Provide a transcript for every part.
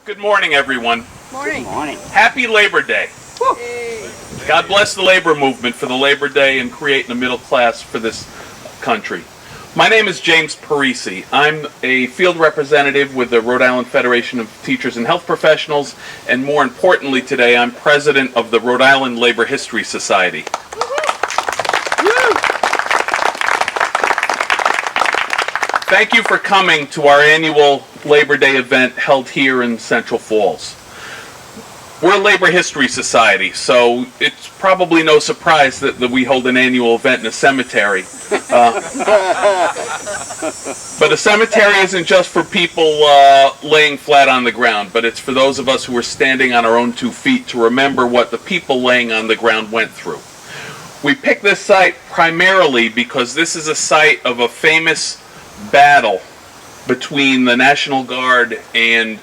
Good morning, everyone. Morning. Good morning. Happy Labor Day. Hey. God bless the labor movement for the Labor Day and creating a middle class for this country. My name is James Parisi. I'm a field representative with the Rhode Island Federation of Teachers and Health Professionals, and more importantly today, I'm president of the Rhode Island Labor History Society. Thank you for coming to our annual Labor Day event held here in Central Falls. We're a Labor History Society, so it's probably no surprise that we hold an annual event in a cemetery. But a cemetery isn't just for people laying flat on the ground, but it's for those of us who are standing on our own 2 feet to remember what the people laying on the ground went through. We picked this site primarily because this is a site of a famous battle between the National Guard and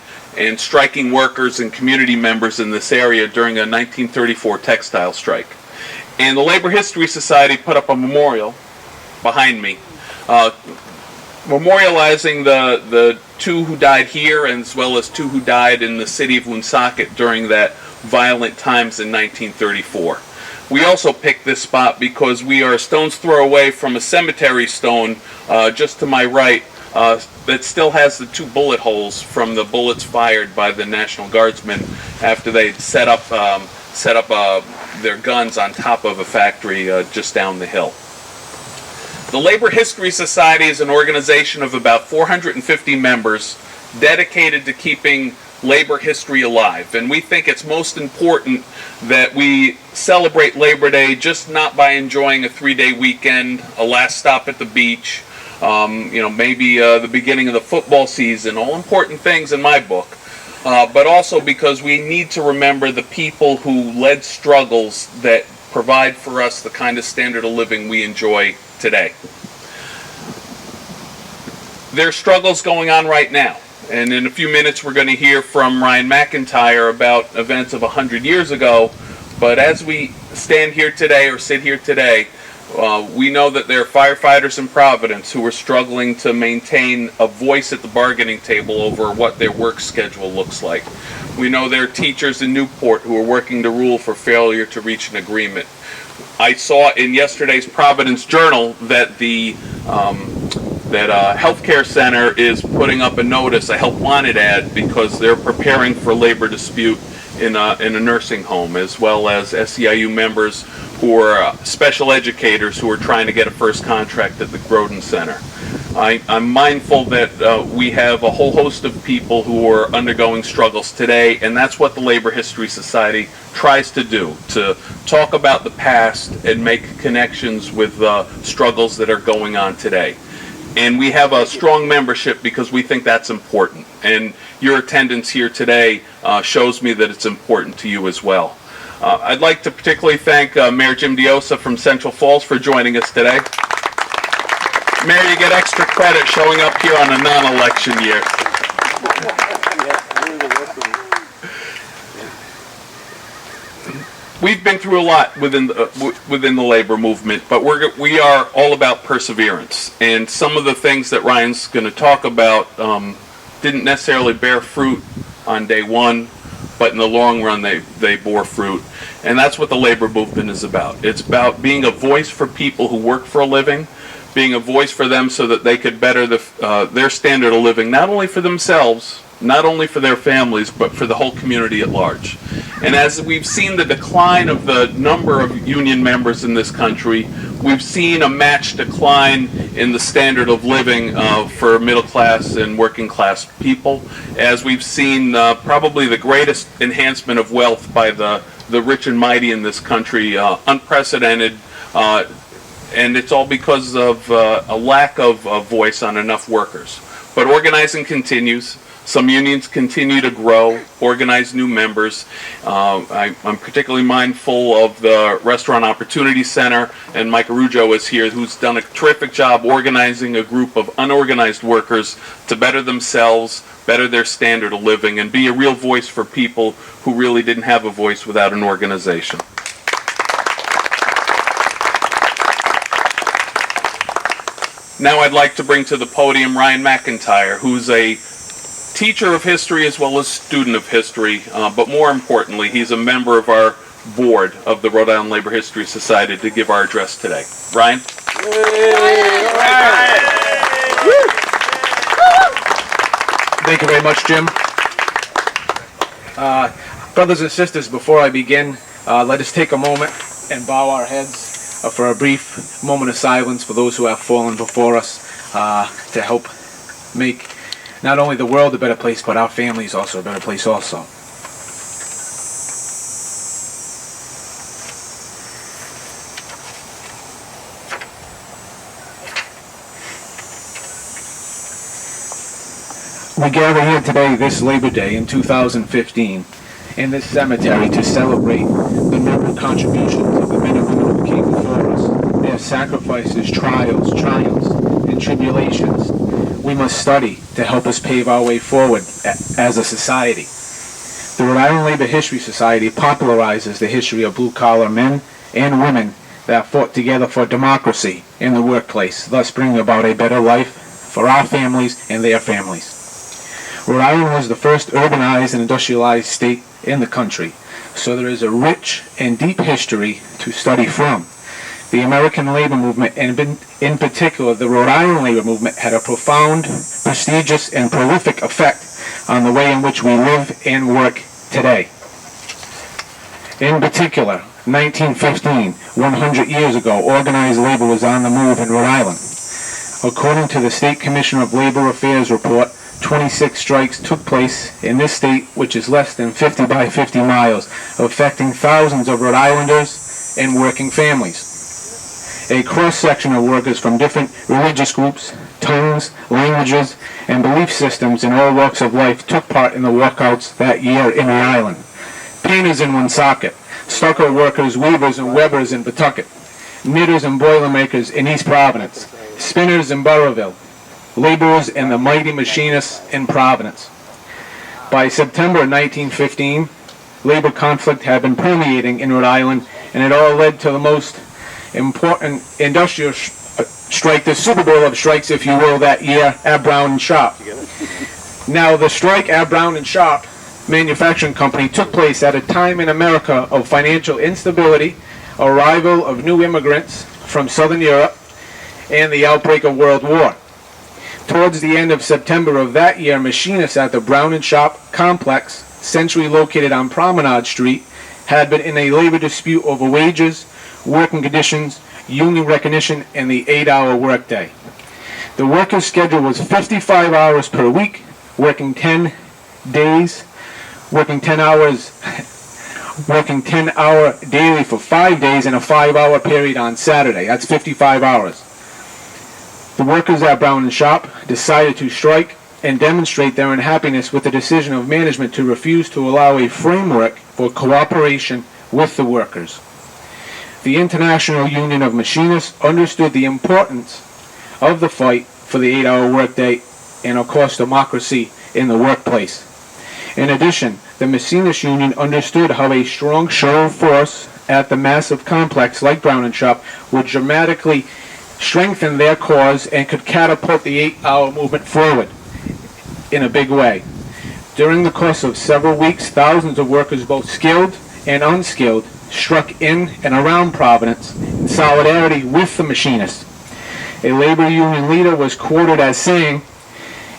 striking workers and community members in this area during a 1934 textile strike. And the Labor History Society put up a memorial behind me, memorializing the 2 who died here as well as 2 who died in the city of Woonsocket during that violent times in 1934. We also picked this spot because we are a stone's throw away from a cemetery stone just to my right that still has the 2 bullet holes from the bullets fired by the National Guardsmen after they set up their guns on top of a factory just down the hill. The Labor History Society is an organization of about 450 members dedicated to keeping labor history alive, and we think it's most important that we celebrate Labor Day just not by enjoying a 3-day weekend, a last stop at the beach, maybe the beginning of the football season, all important things in my book, but also because we need to remember the people who led struggles that provide for us the kind of standard of living we enjoy today. There are struggles going on right now. And in a few minutes we're going to hear from Ryan McIntyre about events of 100 years ago. But as we stand here today or sit here today, we know that there are firefighters in Providence who are struggling to maintain a voice at the bargaining table over what their work schedule looks like. We know there are teachers in Newport who are working to rule for failure to reach an agreement. I saw in yesterday's Providence Journal that the healthcare center is putting up a notice, a help wanted ad, because they're preparing for a labor dispute in a nursing home, as well as SEIU members who are special educators who are trying to get a first contract at the Groden Center. I'm mindful that we have a whole host of people who are undergoing struggles today, and that's what the Labor History Society tries to do, to talk about the past and make connections with struggles that are going on today. And we have a strong membership because we think that's important. And your attendance here today shows me that it's important to you as well. I'd like to particularly thank Mayor Jim Diossa from Central Falls for joining us today. Mayor, you get extra credit showing up here on a non-election year. We've been through a lot within the labor movement, but we are all about perseverance. And some of the things that Ryan's going to talk about didn't necessarily bear fruit on day one, but in the long run they bore fruit. And that's what the labor movement is about. It's about being a voice for people who work for a living, being a voice for them so that they could better their standard of living, not only for themselves, not only for their families, but for the whole community at large. And as we've seen the decline of the number of union members in this country, we've seen a matched decline in the standard of living for middle class and working class people, as we've seen probably the greatest enhancement of wealth by the rich and mighty in this country, unprecedented, and it's all because of a lack of voice on enough workers. But organizing continues. Some unions continue to grow, organize new members. I'm particularly mindful of the Restaurant Opportunity Center, and Mike Arujo is here, who's done a terrific job organizing a group of unorganized workers to better themselves, better their standard of living, and be a real voice for people who really didn't have a voice without an organization. Now I'd like to bring to the podium Ryan McIntyre, who's a teacher of history as well as student of history, but more importantly, he's a member of our board of the Rhode Island Labor History Society to give our address today. Ryan? Thank you very much, Jim. Brothers and sisters, before I begin, let us take a moment and bow our heads for a brief moment of silence for those who have fallen before us to help make not only the world a better place, but our families also a better place also. We gather here today, this Labor Day in 2015, in this cemetery to celebrate the noble contributions of the men and women who came before us, their sacrifices, trials, triumphs, and tribulations. We must study to help us pave our way forward as a society. The Rhode Island Labor History Society popularizes the history of blue-collar men and women that fought together for democracy in the workplace, thus bringing about a better life for our families and their families. Rhode Island was the first urbanized and industrialized state in the country, so there is a rich and deep history to study from. The American labor movement, and in particular the Rhode Island labor movement, had a profound, prestigious, and prolific effect on the way in which we live and work today. In particular, 1915, 100 years ago, organized labor was on the move in Rhode Island. According to the State Commissioner of Labor Affairs report, 26 strikes took place in this state, which is less than 50 by 50 miles, affecting thousands of Rhode Islanders and working families. A cross-section of workers from different religious groups, tongues, languages, and belief systems in all walks of life took part in the walkouts that year in Rhode Island. Painters in Woonsocket, stucco workers, weavers, and webbers in Pawtucket, knitters and boilermakers in East Providence, spinners in Burrillville, laborers and the mighty machinists in Providence. By September 1915, labor conflict had been permeating in Rhode Island, and it all led to the most important industrial strike, the Super Bowl of strikes, if you will, that year at Brown and Sharp. Now, the strike at Brown and Sharp Manufacturing Company took place at a time in America of financial instability, arrival of new immigrants from Southern Europe, and the outbreak of World War. Towards the end of September of that year, machinists at the Brown and Sharp complex, centrally located on Promenade Street, had been in a labor dispute over wages, working conditions, union recognition, and the 8-hour workday. The workers' schedule was 55 hours per week, working 10 days, working 10 hours, working 10-hour daily for 5 days, and a 5-hour period on Saturday. That's 55 hours. The workers at Brown and Sharp decided to strike and demonstrate their unhappiness with the decision of management to refuse to allow a framework for cooperation with the workers. The International Union of Machinists understood the importance of the fight for the 8-hour workday and, of course, democracy in the workplace. In addition, the Machinist Union understood how a strong show of force at the massive complex like Brown and Sharp would dramatically strengthen their cause and could catapult the 8-hour movement forward in a big way. During the course of several weeks, thousands of workers, both skilled and unskilled, struck in and around Providence in solidarity with the machinists. A labor union leader was quoted as saying,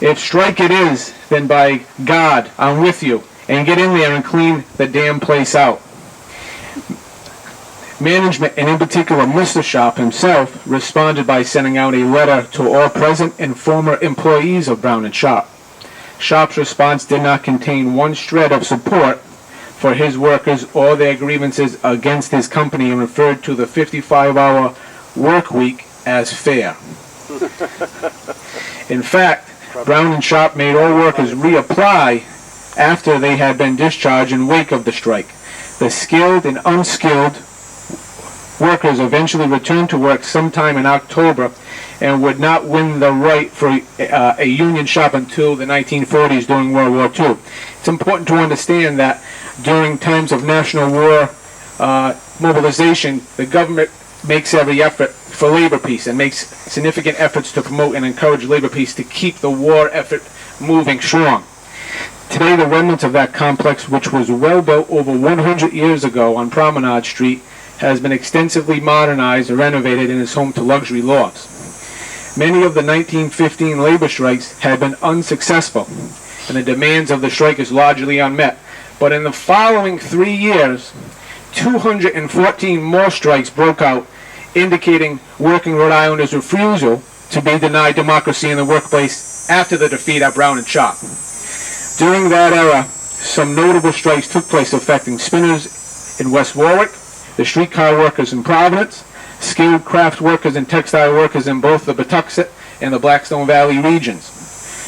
"If strike it is, then by God, I'm with you, and get in there and clean the damn place out." Management, and in particular Mr. Sharp himself, responded by sending out a letter to all present and former employees of Brown and Sharp. Sharp's response did not contain one shred of support for his workers or their grievances against his company, and referred to the 55-hour work week as fair. In fact, Brown and Sharp made all workers reapply after they had been discharged in wake of the strike. The skilled and unskilled workers eventually returned to work sometime in October and would not win the right for a union shop until the 1940s during World War II. It's important to understand that during times of national war mobilization, the government makes every effort for labor peace and makes significant efforts to promote and encourage labor peace to keep the war effort moving strong. Today, the remnants of that complex, which was well built over 100 years ago on Promenade Street, has been extensively modernized and renovated and is home to luxury lofts. Many of the 1915 labor strikes have been unsuccessful, and the demands of the strikers largely unmet. But in the following 3 years, 214 more strikes broke out, indicating working Rhode Islanders' refusal to be denied democracy in the workplace after the defeat at Brown and Sharp. During that era, some notable strikes took place affecting spinners in West Warwick, the streetcar workers in Providence, skilled craft workers and textile workers in both the Patuxent and the Blackstone Valley regions.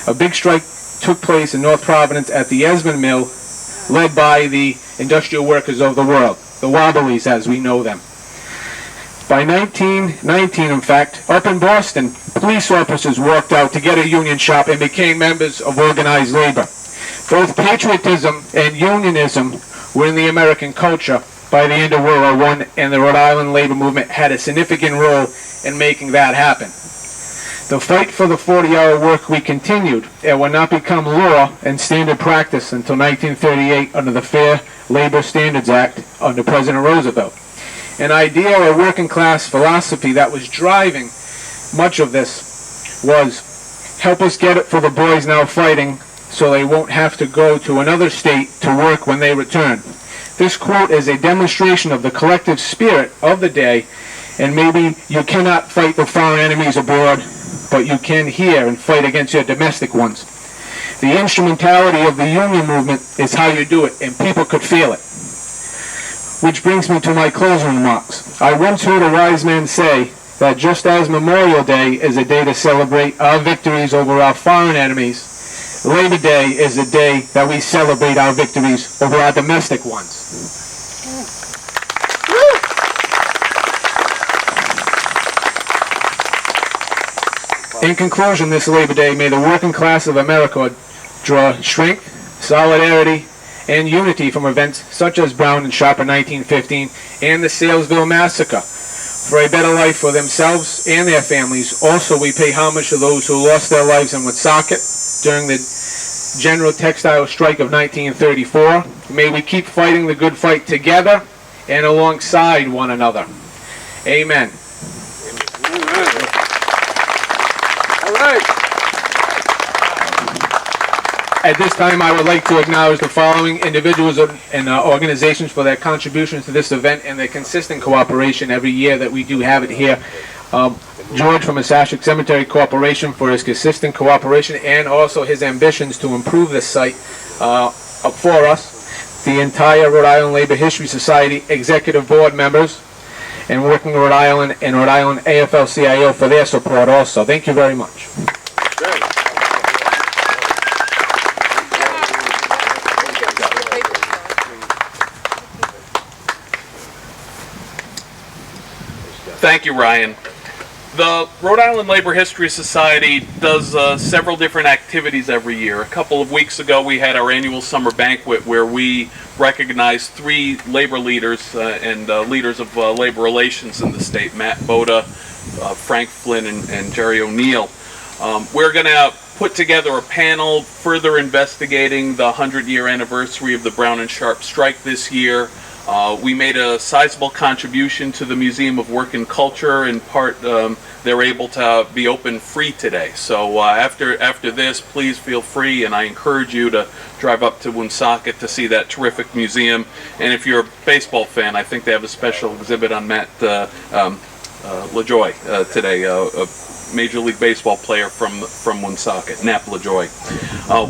A big strike took place in North Providence at the Esmond Mill, led by the industrial workers of the world, the Wobblies as we know them. By 1919, in fact, up in Boston, police officers walked out to get a union shop and became members of organized labor. Both patriotism and unionism were in the American culture by the end of World War I, and the Rhode Island labor movement had a significant role in making that happen. The fight for the 40-hour work week continued and would not become law and standard practice until 1938 under the Fair Labor Standards Act under President Roosevelt. An ideal or working class philosophy that was driving much of this was, help us get it for the boys now fighting so they won't have to go to another state to work when they return. This quote is a demonstration of the collective spirit of the day, and maybe you cannot fight the foreign enemies abroad, but you can here and fight against your domestic ones. The instrumentality of the union movement is how you do it, and people could feel it. Which brings me to my closing remarks. I once heard a wise man say that just as Memorial Day is a day to celebrate our victories over our foreign enemies, Labor Day is a day that we celebrate our victories over our domestic ones. In conclusion, this Labor Day, may the working class of America draw strength, solidarity, and unity from events such as Brown and Sharp in 1915 and the Salesville Massacre for a better life for themselves and their families. Also, we pay homage to those who lost their lives in Woonsocket during the General Textile Strike of 1934. May we keep fighting the good fight together and alongside one another. Amen. All right. At this time, I would like to acknowledge the following individuals and organizations for their contributions to this event and their consistent cooperation every year that we do have it here. George from Assashik Cemetery Corporation for his consistent cooperation and also his ambitions to improve this site for us. The entire Rhode Island Labor History Society Executive Board members and Working Rhode Island and Rhode Island AFL-CIO for their support also. Thank you very much. Thank you, Ryan. The Rhode Island Labor History Society does several different activities every year. A couple of weeks ago, we had our annual summer banquet where we recognized 3 labor leaders and leaders of labor relations in the state, Matt Boda, Frank Flynn, and Jerry O'Neill. We're going to put together a panel further investigating the 100-year anniversary of the Brown and Sharp strike this year. We made a sizable contribution to the Museum of Work and Culture. In part, they're able to be open free today. So after this, please feel free, and I encourage you to drive up to Woonsocket to see that terrific museum. And if you're a baseball fan, I think they have a special exhibit on Matt LaJoie today, a Major League Baseball player from Woonsocket, Nap LaJoie.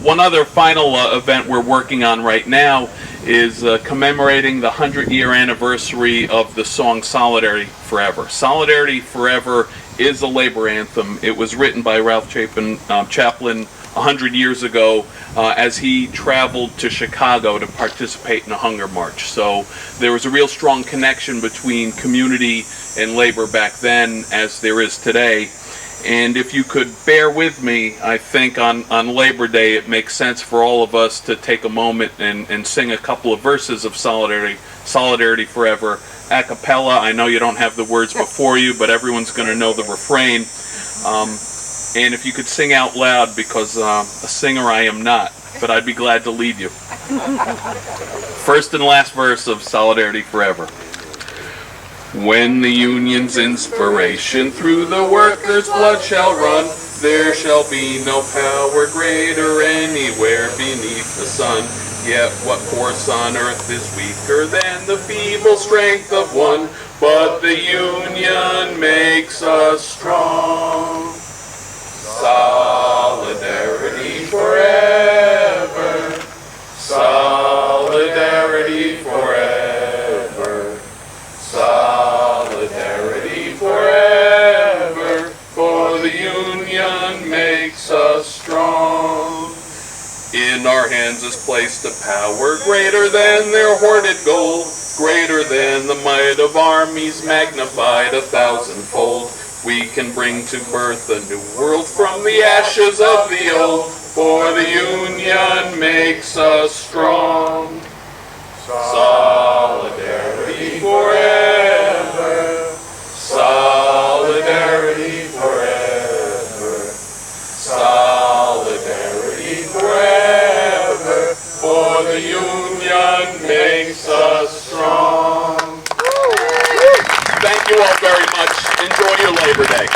One other final event we're working on right now is commemorating the 100-year anniversary of the song Solidarity Forever. Solidarity Forever is a labor anthem. It was written by Ralph Chaplin 100 years ago as he traveled to Chicago to participate in a hunger march. So there was a real strong connection between community and labor back then as there is today. And if you could bear with me, I think on Labor Day it makes sense for all of us to take a moment and sing a couple of verses of Solidarity Forever a cappella. I know you don't have the words before you, but everyone's going to know the refrain. And if you could sing out loud, because a singer I am not. but I'd be glad to lead you. First and last verse of Solidarity Forever. When the Union's inspiration through the workers' blood shall run, there shall be no power greater anywhere beneath the sun. Yet what force on earth is weaker than the feeble strength of one? But the Union makes us strong. Solidarity forever. Solidarity forever. Solidarity forever. For the Union makes us strong. In our hands is placed a power greater than their hoarded gold, greater than the might of armies magnified 1,000-fold. We can bring to birth a new world from the ashes of the old, for the Union makes us strong. Solidarity forever. Solidarity forever. Solidarity forever. For the Union makes us strong. Thank you all very much. Enjoy your Labor Day.